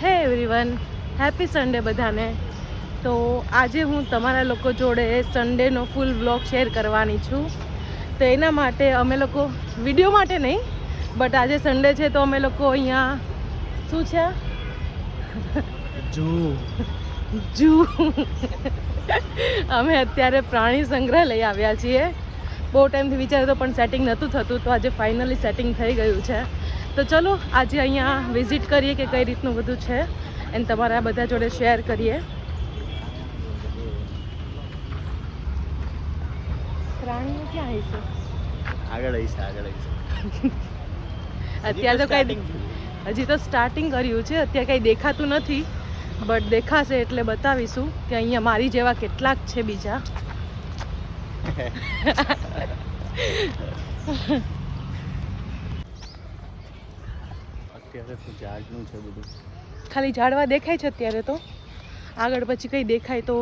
હે everyone, happy Sunday બધાને. તો આજે હું તમારા લોકો જોડે સન્ડેનો ફૂલ વ્લોગ શેર કરવાની છું. તો એના માટે અમે લોકો વિડીયો માટે નહીં, બટ આજે સન્ડે છે તો અમે લોકો અહીંયા શું છે જૂ અમે અત્યારે પ્રાણી સંગ્રહાલય આવ્યા છીએ. બહુ ટાઈમથી વિચાર્યું તો પણ સેટિંગ નહોતું થતું, તો આજે ફાઇનલી સેટિંગ થઈ ગયું છે. તો ચલો આજે અહીંયા વિઝિટ કરીએ કે કઈ રીતનું બધું છે અને તમારા બધા જોડે શેર કરીએ. પ્રાણીઓ ક્યાં હશે? આગળ અત્યારે તો કઈ હજી તો સ્ટાર્ટિંગ કર્યું છે, અત્યારે કંઈ દેખાતું નથી, બટ દેખાશે એટલે બતાવીશું કે અહીંયા મારી જેવા કેટલાક છે બીજા. અત્યારે તો ઝાડનું છે બધું, ખાલી ઝાડવા દેખાય છે અત્યારે તો. આગળ પછી કંઈ દેખાય તો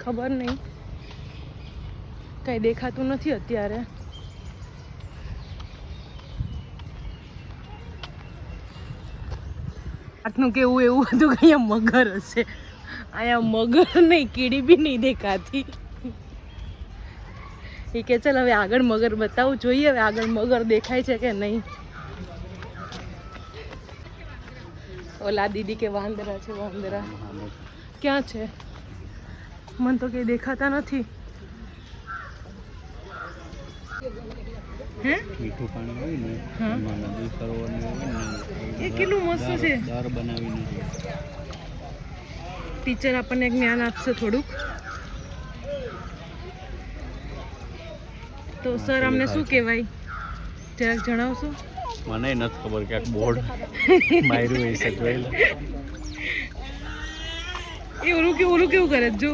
ખબર નહીં, કંઈ દેખાતું નથી અત્યારે. આટલું કેવું એવું હતું કે અહીંયા મગર હશે. અહીંયા મગર નહીં, કીડી બી નહીં દેખાતી. એ કે ચાલ હવે આગળ મગર બતાવું, જોઈએ હવે આગળ મગર દેખાય છે કે નહીં. ઓલા દીદી કે વાંદરા છે, વાંદરા ક્યાં છે? મને તો કંઈ દેખાતા નથી. હે મીઠું પાણી હોય ને એમાં નદી સરોવર ને હોય ને એ કેટલું મસ્ત છે. દર બનાવીને ટીચર આપણને જ્ઞાન આપશે થોડુંક. તો સર અમને શું કહેવાય જરાક જણાવશો? મને નથી ખબર, ક્યાંક બોર્ડ માર્યું હોય છે, જોયેલું. એ ઓલું કેવું કરે જો.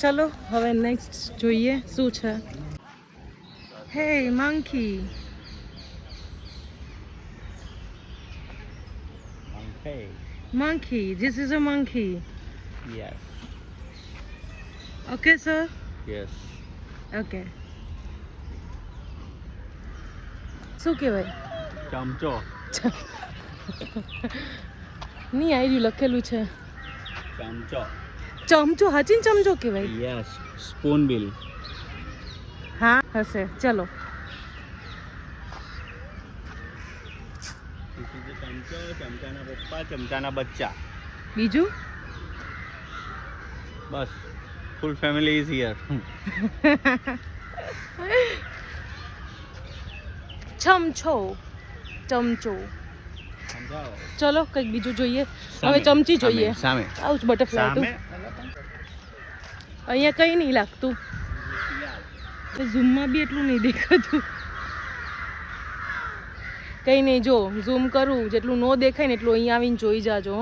ચલો હવે નેક્સ્ટ જોઈએ શું છે. હે monkey, monkey, this is a monkey. Yes. Okay sir. Yes. Okay. શું કહેવાય? ચમચો. નહીં આયરું લખેલું છે ચમચો. ચમચો, હાચીન ચમચો કહેવાય? યસ. Spoon bill. હા હશે. ચલો ચમચો, ચમચાના પપ્પા, ચમચાના બચ્ચા. બીજું? બસ, ફૂલ ફેમિલી ઇઝ હિયર. ચમચો, ચમચો. સમજાવો. ચલો કંઈક બીજું જોઈએ. સામે, હવે ચમચી જોઈએ. સામે. આવું જ બટરફ્લાય હતું. અહીંયા કંઈ નહીં લાગતું. ઝૂમમાં બી એટલું નહીં દેખાતું. કંઈ નહીં, જો ઝૂમ કરું જેટલું ન દેખાય ને એટલું અહીંયા આવીને જોઈ જાજો.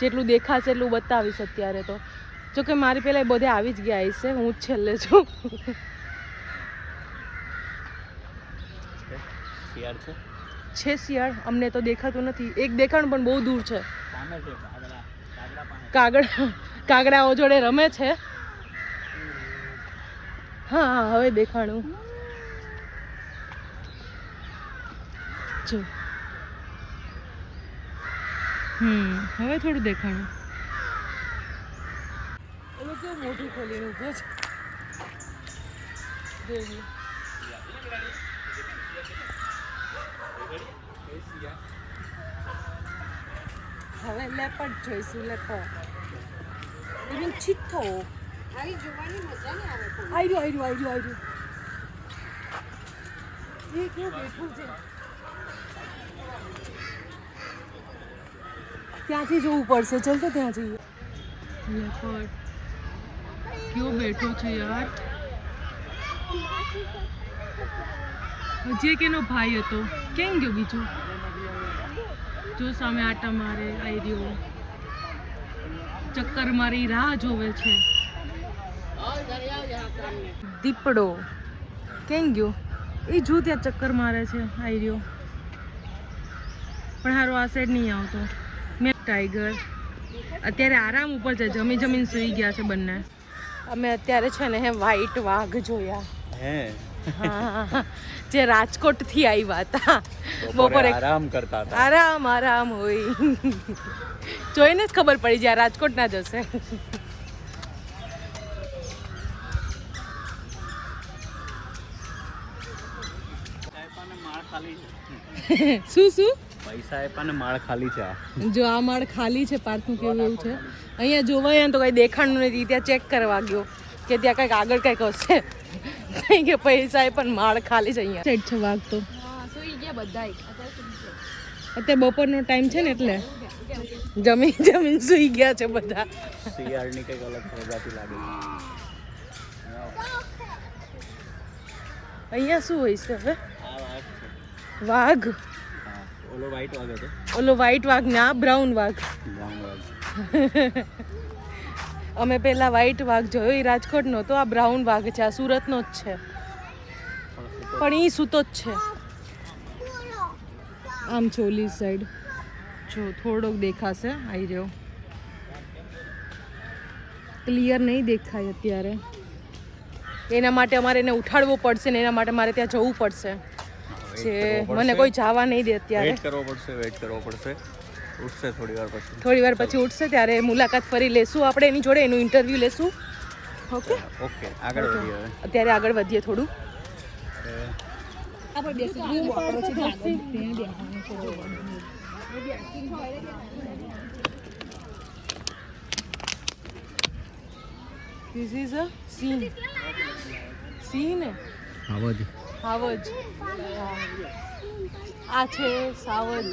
જેટલું દેખાશે એટલું બતાવીશ અત્યારે તો. જો કે મારી પહેલાં બધે આવી જ ગયા હશે, હું જ છેલ્લે છું. શિયાળ છે? છે શિયાળ, અમને તો દેખાતું નથી. એક દેખાણ પણ બહુ દૂર છે. કાગડાઓ જોડે રમે છે. હા હવે દેખાણું. જો હવે થોડું દેખાણું. ઓલું કેવું મોઢું ખોલીને ઊભો છે. જોઈએ. હવે લેપર્ડ જોઈશું. Leopard even ચિત્તો. આઈ જોવાની મજા ને આવે. આયરું. એ કેવું બેઠું છે. ત્યાંથી જોવું પડશે. ચાલ તો ત્યાં જઈએ. લેપર્ડ કેવો બેઠો છે યાર. હજી એક એનો ભાઈ હતો, કેમ ગયો બીજું? જો સામે આટા મારે. આઈ રહ્યો, ચક્કર મારી રાહ જોવે છે. દીપડો કેમ ગયો? એ જો ત્યાં ચક્કર મારે છે. આવી રહ્યો. પણ હારો આ સાઈડ નહીં આવતો. મેં ટાઈગર અત્યારે આરામ ઉપર છે, જમીન સૂઈ ગયા છે બંને. અમે અત્યારે છે ને વ્હાઈટ વાઘ જોયા. હે હા, જે રાજકોટ થી આવ્યા હતા. બપોરે આરામ કરતા હતા. આરામ હોય. જોઈને જ ખબર પડી જાય રાજકોટ ના જશે. શું પૈસા આપ્યા માળ ખાલી છે. જો આ માળ ખાલી છે. પાર્થનું કેવું એવું છે. અહીંયા જોવાય તો કઈ દેખાણું નથી. ત્યાં ચેક કરવા ગયો કે ત્યાં કઈક આગળ કઈક હશે. કઈ કે પૈસા પણ માળ ખાલી છે. અહીંયા સાઈડ છે વાઘ તો અત્યારે બપોરનો ટાઈમ છે ને એટલે જમીન સુઈ ગયા છે બધા. શિયાળની કઈક અલગ પ્રજાતિ લાગે. અહીંયા શું હોય છે હવે? વાઘ. વાઘ. ઓલો વ્હાઈટ વાઘ હતો. ઓલો વ્હાઈટ વાઘ ને આ બ્રાઉન વાઘ. અમે પેલા વ્હાઈટ વાઘ જોયો, એ રાજકોટનો તો. આ બ્રાઉન વાઘ છે, આ સુરતનો જ છે. પણ એ સૂતો જ છે. આમ ચોલી સાઈડ જો થોડોક દેખાશે. આવી રહ્યો. ક્લિયર નહીં દેખાય અત્યારે. એના માટે અમારે એને ઉઠાડવો પડશે ને એના માટે મારે ત્યાં જવું પડશે. જે મને કોઈ જવા નહીં દે અત્યારે. વેઇટ કરવો પડશે. ઉઠશે થોડી વાર પછી ઉઠશે ત્યારે મુલાકાત ફરી લેશું આપણે એની જોડે. એનું ઇન્ટરવ્યુ લેશું. ઓકે આગળ વધીએ. અત્યારે આગળ વધીએ થોડું. This is a scene. Scene. આવજ. આ છે સાવજ.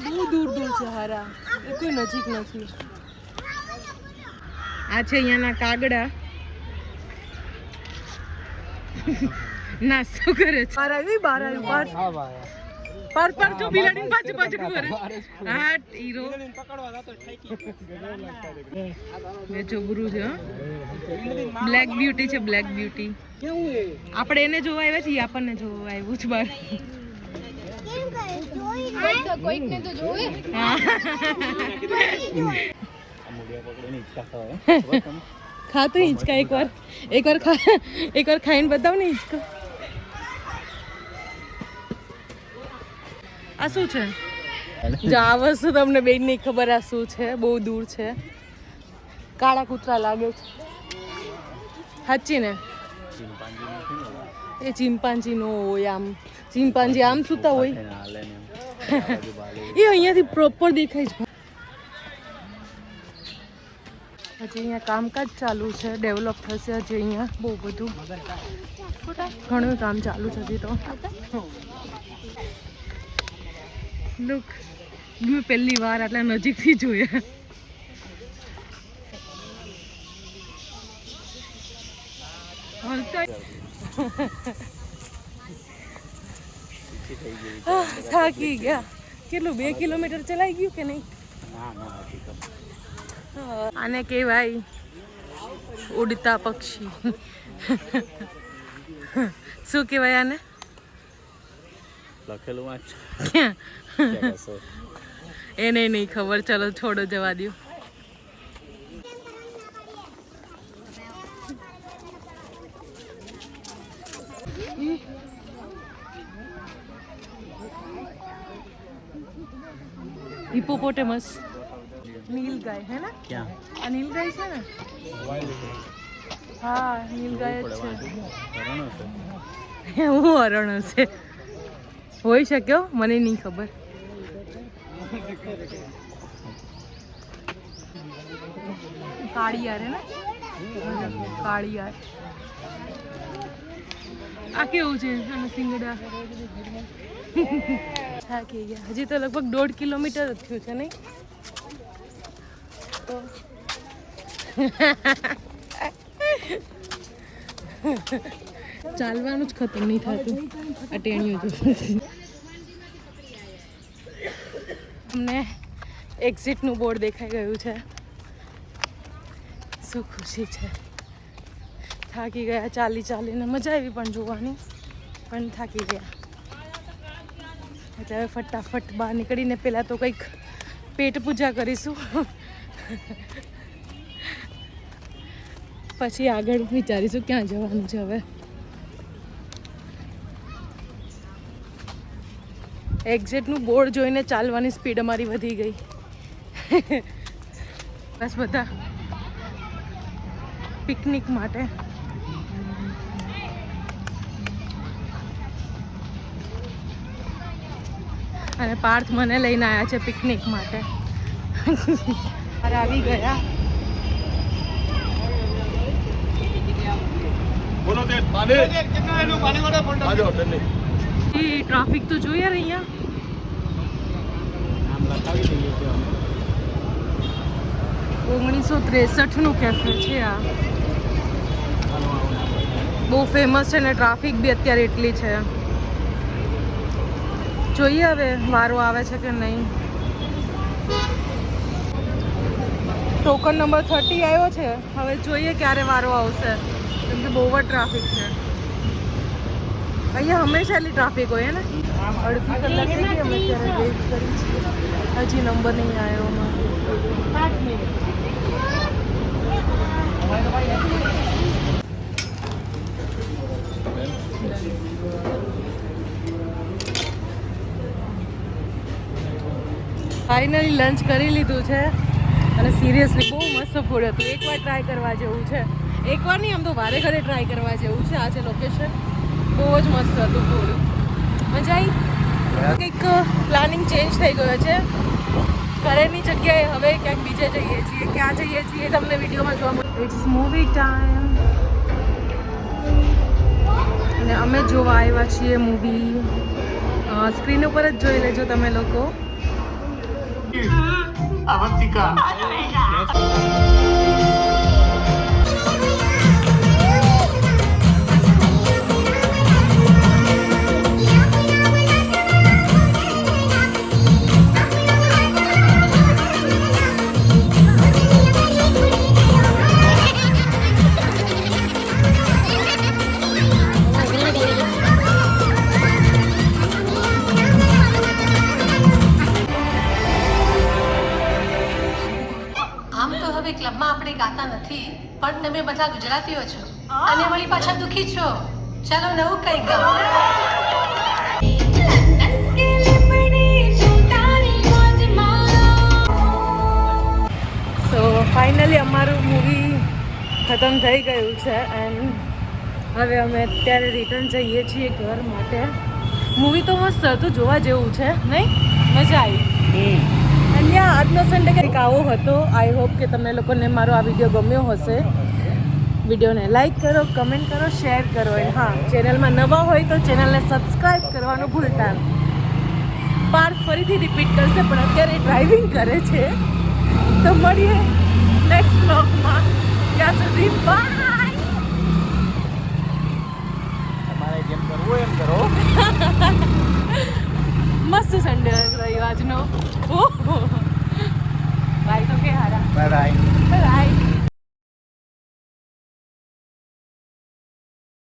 બહુ દૂર છે હારા. એ કોઈ નજીક નથી. આ છે અહીંયાના કાગડા. ના શું કરે છે? બહાર આવ્યું. પર જો બિલાડીને પાછું કરે. હા હીરો એ ચોબરું છે. બ્લેક બ્યુટી છે. આપણે એને જોવા આવ્યા છીએ. આપણને જોવા આવ્યું છે બહાર. ખા તો હિંચકા એકવાર ખાઈને બતાવ ને હિંચકા. આ શું છે? જો આ વસ્તુ તમને બેન નહીં ખબર આ શું છે. બહુ દૂર છે. કાળા કૂતરા લાગે છે. સાચી ને? એ ચિમ્પાન્જી નો હોય. આમ ચિમ્પાન્જી આમ સૂતા હોય. એ અહીંયાથી પ્રોપર દેખાય છે. હજી અહીંયા કામકાજ ચાલુ છે. ડેવલપ થશે હજી અહીંયા બહુ બધું. ઘણું કામ ચાલુ છે હજી તો. લુક, મેં પહેલી વાર આટલા નજીકથી જોયા. થાકી ગયા. કેટલું 2 કિલોમીટર ચલાઈ ગયું કે નહીં? આને કહેવાય ઉડતા પક્ષી. શું કહેવાય આને? લખેલું વાંચ. એને નહીં ખબર. ચલો છોડો, જવા દો. हिपोपोटेमस नीलगाय है ना? क्या? आ नीलगाय છે ને? હા નીલગાય જ છે. હું હરણ હશે. હોઈ શક્યો, મને નહીં ખબર. કાળિયાર હે ને? કાળિયાર. આ કેવું છે? અને સિંગડા. થાકી ગયા. હજી તો લગભગ 1.5 કિલોમીટર જ થયું છે નહીં? તો ચાલવાનું જ ખતમ નહીં થતું. આ ટેણીઓ જો. અમને એક્ઝિટનું બોર્ડ દેખાઈ ગયું છે. શું ખુશી છે. થાકી ગયા ચાલી ચાલીને, મજા આવી પણ જોવાની, પણ થાકી ગયા. એટલે હવે ફટાફટ બહાર નીકળીને પહેલાં તો કંઈક પેટ પૂજા કરીશું, પછી આગળ વિચારીશું ક્યાં જવાનું છે. હવે એક્ઝેટનું બોર્ડ જોઈને ચાલવાની સ્પીડ અમારી વધી ગઈ. બસ બધા પિકનિક માટે. અને પાર્થ મને લઈને આવ્યા છે પિકનિક માટે. આવી ગયા. ટ્રાફિક તો જોઈએ અહીંયા. 1963 કેફે છે આ. બહુ ફેમસ છે ને ટ્રાફિક બી અત્યારે એટલી છે. જોઈએ હવે વારો આવે છે કે નહીં. ટોકન નંબર 30 આવ્યો છે. હવે જોઈએ ક્યારે વારો આવશે, કેમ કે બહુ જ ટ્રાફિક છે અહીંયા. હંમેશા એટલી ટ્રાફિક હોય ને. અડધી કલાક થઈ ગઈ અમે ત્યારે વેઇટ કરી છીએ, હજી નંબર નહીં આવ્યો. ફાઇનલી લંચ કરી લીધું છે અને સિરિયસલી બહુ મસ્ત ફૂડ હતું. એકવાર ટ્રાય કરવા જેવું છે. એકવાર નહીં, આમ તો વારે ઘરે ટ્રાય કરવા જેવું છે. આ છે લોકેશન. બહુ જ મસ્ત હતું ફૂડ. મજા આવી. કંઈક પ્લાનિંગ ચેન્જ થઈ ગયો છે. ઘરેની જગ્યાએ હવે ક્યાંક બીજે જઈએ છીએ. ક્યાં જઈએ છીએ તમને વિડીયોમાં જોવા મળે. It's movie time. અને અમે જોવા આવ્યા છીએ મૂવી. સ્ક્રીન ઉપર જ જોઈ લેજો તમે લોકો. અવંતિકા ક્લબમાં આપણે ગાતા નથી, પણ તમે બધા ગુજરાતીઓ છો અને વળી પાછા દુખી છો. ચાલો નવું કંઈક ગાઓ. સો ફાઇનલી અમારું મૂવી ખતમ થઈ ગયું છે એન્ડ હવે અમે અત્યારે રિટર્ન જઈએ છીએ ઘર માટે. મૂવી તો મસ્ત હતું, જોવા જેવું છે નહીં? મજા આવી. અહીંયા આજનો સન્ડે કંઈક આવો હતો. આઈ હોપ કે તમને લોકોને મારો આ વિડીયો ગમ્યો હશે. વિડીયોને લાઈક કરો, કમેન્ટ કરો, શેર કરો. એન્ડ હા, ચેનલમાં નવા હોય તો ચેનલને સબસ્ક્રાઈબ કરવાનું ભૂલતા નહીં. પાર્થ ફરીથી રિપીટ કરશે પણ અત્યારે ડ્રાઇવિંગ કરે છે. તો મળીએ નેક્સ્ટ બ્લોગમાં. ત્યાં સુધી બાય. તમારે જેમ કરવું એમ કરો. મસ્ત સન્ડે રહ્યો આજનો. બાય તો કે હારા. Bye bye.